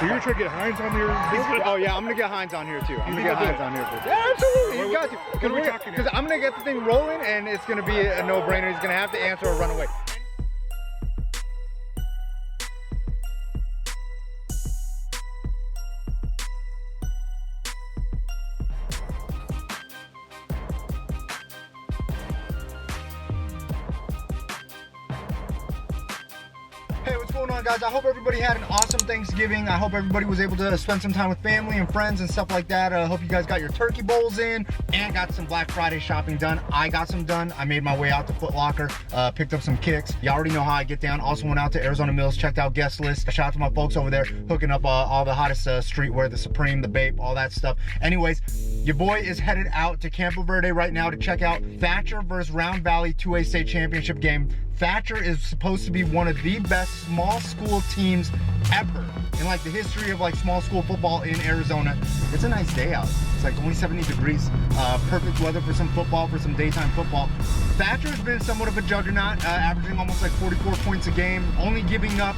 So you're trying to get Hines on here? Oh yeah, I'm gonna get Hines on here too. I'm gonna get Hines on here too. Yeah, absolutely. You got to. What are we talking Because I'm gonna get the thing rolling, and it's gonna be a no-brainer. He's gonna have to answer or run away. Hey, what's going on, guys? I hope everybody had an awesome Thanksgiving. I hope everybody was able to spend some time with family and friends and stuff like that. I hope you guys got your turkey bowls in and got some Black Friday shopping done. I got some done. I made my way out to Foot Locker, picked up some kicks. You already know how I get down. Also went out to Arizona Mills, checked out guest list. Shout out to my folks over there, hooking up all the hottest streetwear, the Supreme, the Bape, all that stuff. Anyways, your boy is headed out to Campo Verde right now to check out Thatcher versus Round Valley 2A state championship game. Thatcher is supposed to be one of the best small school teams ever in like the history of like small school football in Arizona. It's a nice day out. It's like only 70 degrees. Perfect weather for some football, for some daytime football. Thatcher has been somewhat of a juggernaut, averaging almost like 44 points a game, only giving up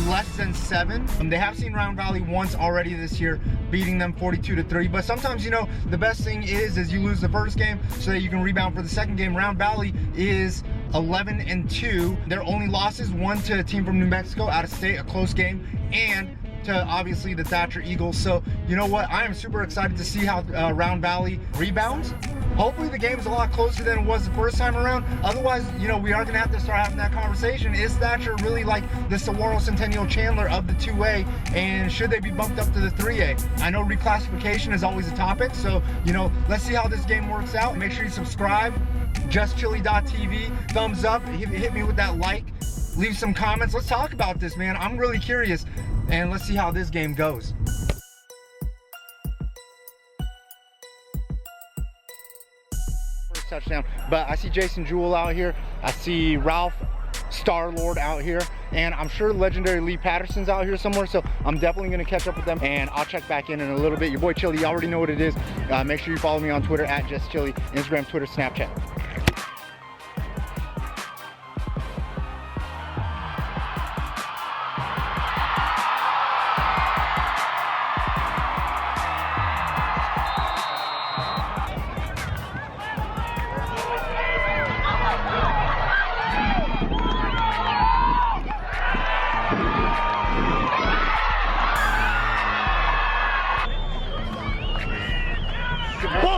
less than 7. They have seen Round Valley once already this year, beating them 42-3. But sometimes, you know, the best thing is you lose the first game so that you can rebound for the second game. Round Valley is 11-2. Their only losses, one to a team from New Mexico, out of state, a close game, and to obviously the Thatcher Eagles. So you know what, I am super excited to see how Round Valley rebounds. Hopefully the game is a lot closer than it was the first time around. Otherwise, you know, we are gonna have to start having that conversation. Is Thatcher really like the Saguaro Centennial Chandler of the 2A, and should they be bumped up to the 3A? I know reclassification is always a topic, so you know, let's see how this game works out. Make sure you subscribe, justchili.tv, thumbs up, hit me with that like, leave some comments. Let's talk about this, man. I'm really curious, and let's see how this game goes. First touchdown, but I see Jason Jewell out here. I see Ralph Star-Lord out here, and I'm sure legendary Lee Patterson's out here somewhere, so I'm definitely going to catch up with them, and I'll check back in a little bit. Your boy Chili, you already know what it is. Make sure you follow me on Twitter at JustChili, Instagram, Twitter, Snapchat.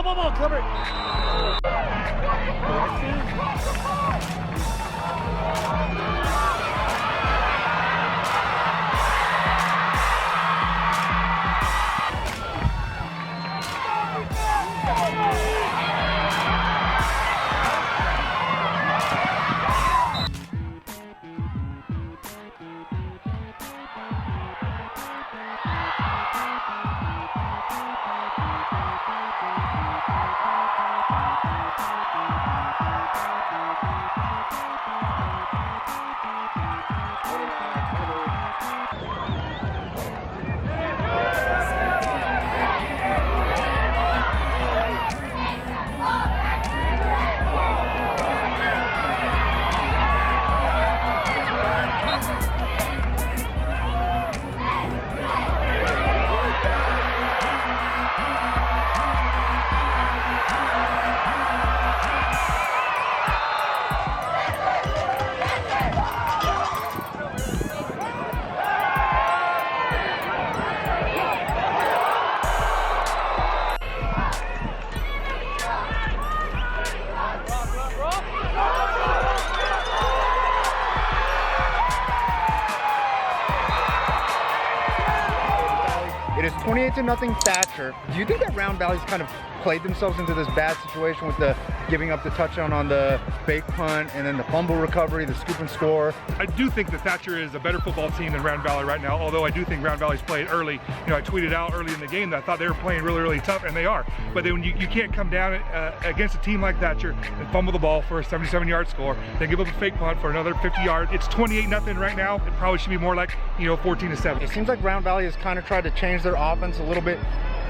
Ball, cover it. It is 28-0 Thatcher. Do you think that Round Valley's kind of played themselves into this bad situation with the giving up the touchdown on the fake punt and then the fumble recovery, the scoop and score? I do think that Thatcher is a better football team than Round Valley right now, although I do think Round Valley's played early. You know, I tweeted out early in the game that I thought they were playing really, really tough, and they are. But then when you can't come down against a team like Thatcher and fumble the ball for a 77-yard score, then give up a fake punt for another 50 yards. It's 28-0 right now. It probably should be more like, you know, 14-7. It seems like Round Valley has kind of tried to change their offense a little bit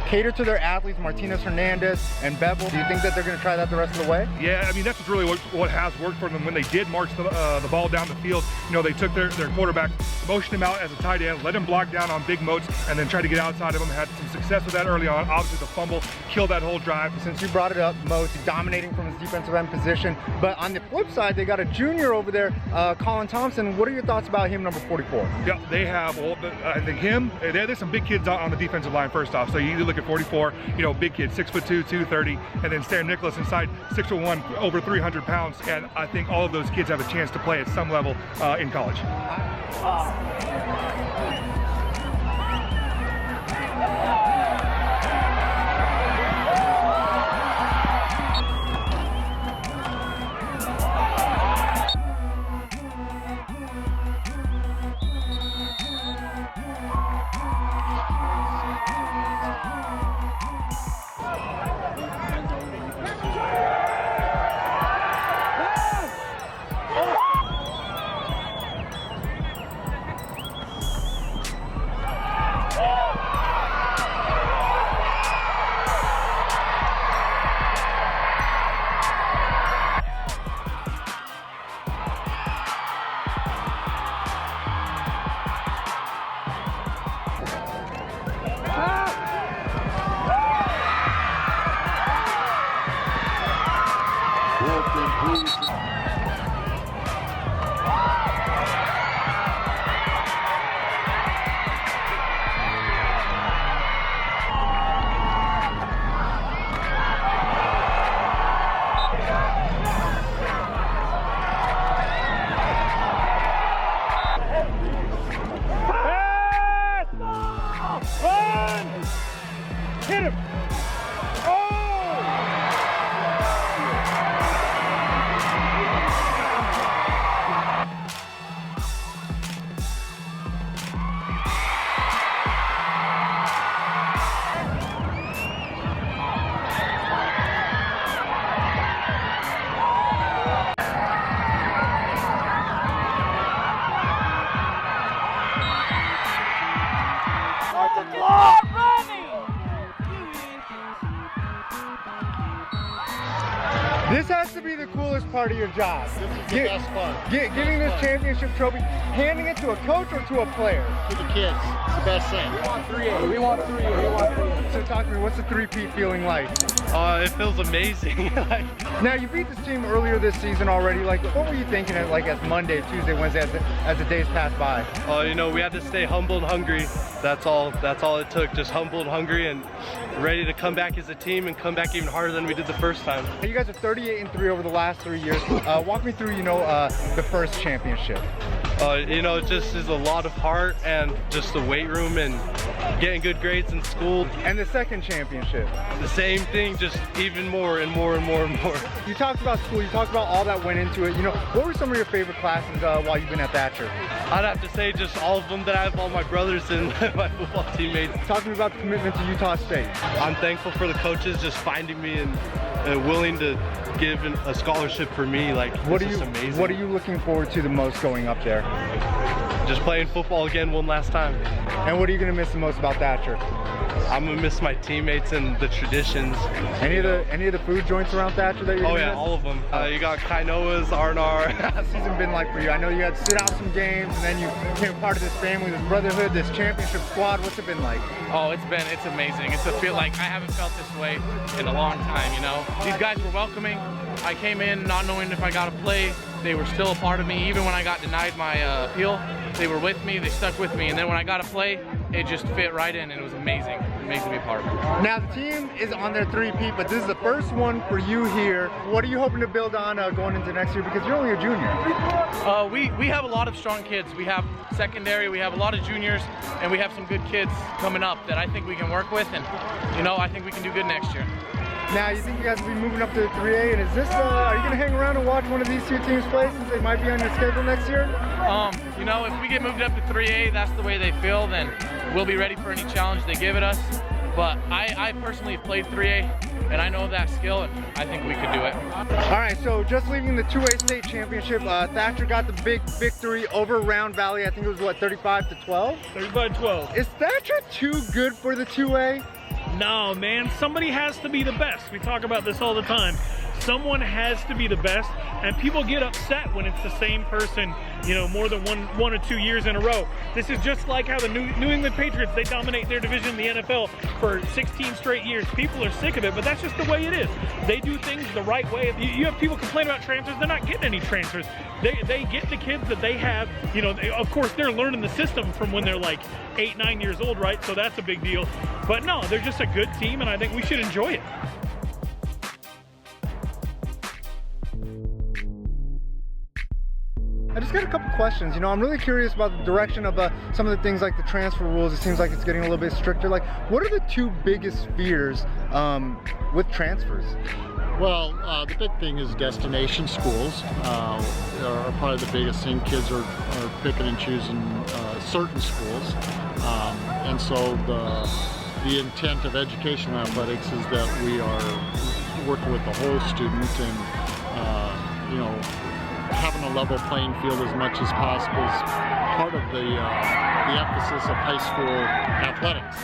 cater to their athletes, Martinez, Hernandez, and Bevel. Do you think that they're going to try that the rest of the way? Yeah, I mean, that's really what has worked for them. When they did march the ball down the field, you know, they took their quarterback, motioned him out as a tight end, let him block down on big moats, and then tried to get outside of him. Had some success with that early on. Obviously, the fumble killed that whole drive. Since you brought it up, moats dominating from his defensive end position. But on the flip side, they got a junior over there, Colin Thompson. What are your thoughts about him, number 44? Yeah, they have, I think there's some big kids on the defensive line first off. So you look at 44, you know, big kid, 6'2", 230, and then Stan Nicholas inside 6'1", over 300 pounds. And I think all of those kids have a chance to play at some level in college. Hit him! This has to be the coolest part of your job. This is the best part. Giving this championship trophy, handing it to a coach or to a player? To the kids. It's the best thing. We want 3A. We want 3A. We want 3A. So talk to me, what's the 3-peat feeling like? It feels amazing. Now you beat this team earlier this season already. Like, what were you thinking of, like, as Monday, Tuesday, Wednesday, as the days passed by? You know, we had to stay humble and hungry. That's all it took. Just humble and hungry and ready to come back as a team and come back even harder than we did the first time. You guys are 38-3 over the last 3 years. Walk me through, the first championship. You know, it just is a lot of heart and just the weight room and getting good grades in school. And the second championship? The same thing, just even more and more and more and more. You talked about school, you talked about all that went into it. What were some of your favorite classes while you've been at Thatcher? I'd have to say just all of them that I have all my brothers and my football teammates. Talk to me about the commitment to Utah State. I'm thankful for the coaches just finding me and willing to give a scholarship for me. Like, it's just amazing. What are you looking forward to the most going up there? Just playing football again one last time. And what are you going to miss the most about Thatcher? I'm gonna miss my teammates and the traditions. Any of the food joints around Thatcher that you're gonna miss? All of them. You got Kainoa's, R&R. How's the season been like for you? I know you had to sit out some games, and then you became part of this family, this brotherhood, this championship squad. What's it been like? Oh, it's amazing. It's a feel like I haven't felt this way in a long time, These guys were welcoming. I came in not knowing if I got to play. They were still a part of me. Even when I got denied my appeal, they were with me, they stuck with me. And then when I got to play, it just fit right in, and it was amazing. Amazing to be a part of it. Now, the team is on their 3-peat, but this is the first one for you here. What are you hoping to build on going into next year? Because you're only a junior. We have a lot of strong kids. We have secondary, we have a lot of juniors, and we have some good kids coming up that I think we can work with, and I think we can do good next year. Now, you think you guys will be moving up to 3A, and is this, are you going to hang around and watch one of these two teams play since they might be on your schedule next year? If we get moved up to 3A, that's the way they feel, then we'll be ready for any challenge they give it us. But I personally have played 3A, and I know that skill, and I think we could do it. All right, so just leaving the 2A state championship, Thatcher got the big victory over Round Valley. I think it was, what, 35-12? 35-12. Is Thatcher too good for the 2A? No, man, somebody has to be the best. We talk about this all the time. Someone has to be the best, and people get upset when it's the same person, you know, more than one or 2 years in a row. This is just like how the New England Patriots, they dominate their division in the NFL for 16 straight years. People are sick of it, but that's just the way it is. They do things the right way. You have people complain about transfers. They're not getting any transfers. They get the kids that they have. You know, of course, they're learning the system from when they're like 8, 9 years old, right? So that's a big deal. But no, they're just a good team, and I think we should enjoy it. I just got a couple questions. You know, I'm really curious about the direction of some of the things like the transfer rules. It seems like it's getting a little bit stricter. Like, what are the two biggest fears with transfers? Well, the big thing is destination schools are probably the biggest thing. Kids are picking and choosing certain schools. And so the intent of educational athletics is that we are working with the whole student and, you know, having a level playing field as much as possible is part of the emphasis of high school athletics.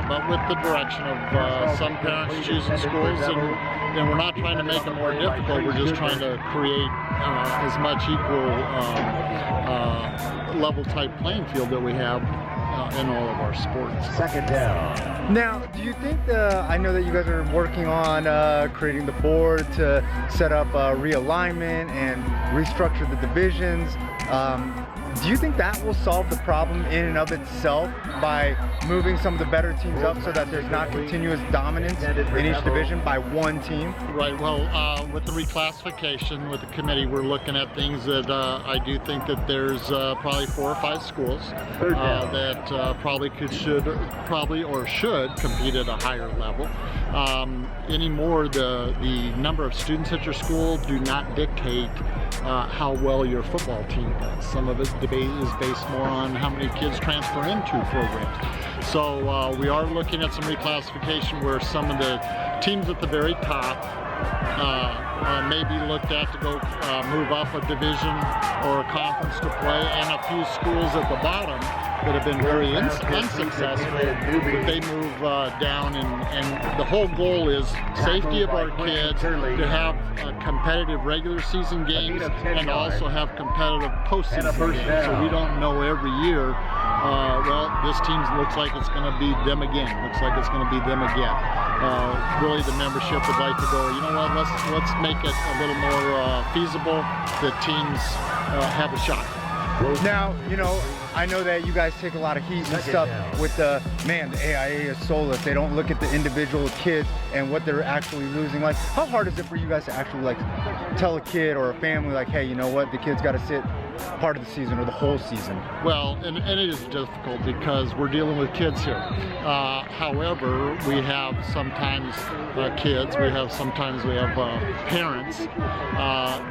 But with the direction of some parents choosing schools, and we're not trying to make it more difficult, we're just trying to create as much equal level type playing field that we have in all of our sports. Second down. Now, do you think I know that you guys are working on creating the board to set up realignment and restructure the divisions. Do you think that will solve the problem in and of itself by moving some of the better teams up so that there's not continuous dominance in each division by one team? Right, well, with the reclassification with the committee, we're looking at things that I do think that there's probably 4 or 5 schools that probably should compete at a higher level. Anymore, the number of students at your school do not dictate how well your football team does. Some of it debate is based more on how many kids transfer into programs. So we are looking at some reclassification where some of the teams at the very top may be looked at to go move up a division or a conference to play, and a few schools at the bottom that have been very unsuccessful, they move down, and the whole goal is safety of our kids, to have competitive regular season games and also have competitive postseason games, so we don't know every year, well, this team looks like it's going to be them again, looks like it's going to be them again. Really the membership would like to go, you know what, let's make it a little more feasible that teams have a shot. Now, you know, I know that you guys take a lot of heat and stuff with the AIA is soulless. They don't look at the individual kids and what they're actually losing. Like, how hard is it for you guys to actually like tell a kid or a family like, hey, you know what, the kid's got to sit part of the season or the whole season? Well, and it is difficult because we're dealing with kids here. However, we have sometimes kids, we have parents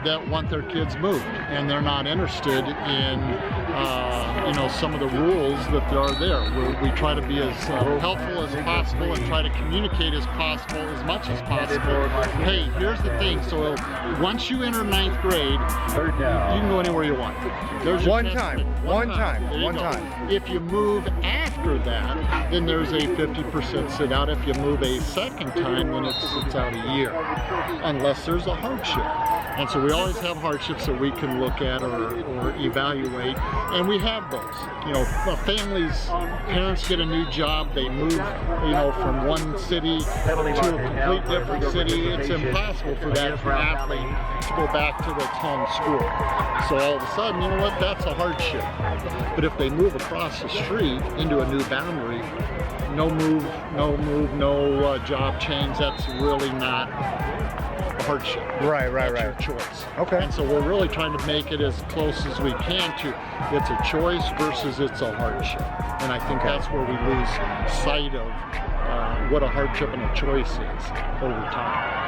that want their kids moved, and they're not interested in you know, some of the rules that are there. We try to be as helpful as possible and try to communicate as possible, as much as possible. Hey, here's the thing, so once you enter 9th grade, you can go anywhere you want. There's one time. If you move after that, then there's a 50% sit out. If you move a second time, then it sits out a year, unless there's a hardship. And so we always have hardships that we can look at or evaluate, and we have those. You know, parents get a new job, they move, you know, from one city to a complete different city. It's impossible for that athlete to go back to their home school. So all of a sudden, you know what, that's a hardship. But if they move across the street into a new boundary, no move, no job change, that's really not a hardship. Right. That's your choice. Okay. And so we're really trying to make it as close as we can to it's a choice versus it's a hardship. And I think that's where we lose sight of what a hardship and a choice is over time.